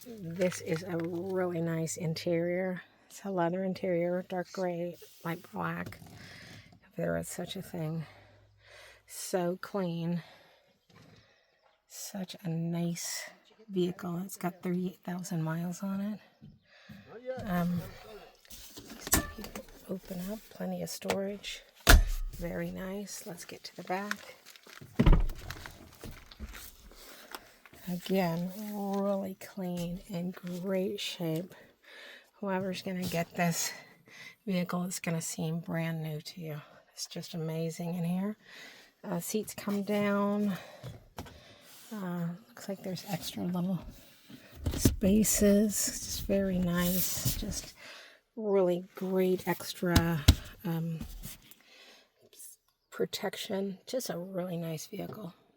This is a really nice interior. It's a leather interior, dark gray, light black, if there is such a thing. So clean. Such a nice vehicle. It's got 38,000 miles on it. Open up, plenty of storage. Very nice. Let's get to the back. Again, really clean and great shape. Whoever's going to get this vehicle, it's going to seem brand new to you. It's just amazing in here. Seats come down. Looks like there's extra little spaces. It's just very nice. Just really great extra protection. Just a really nice vehicle.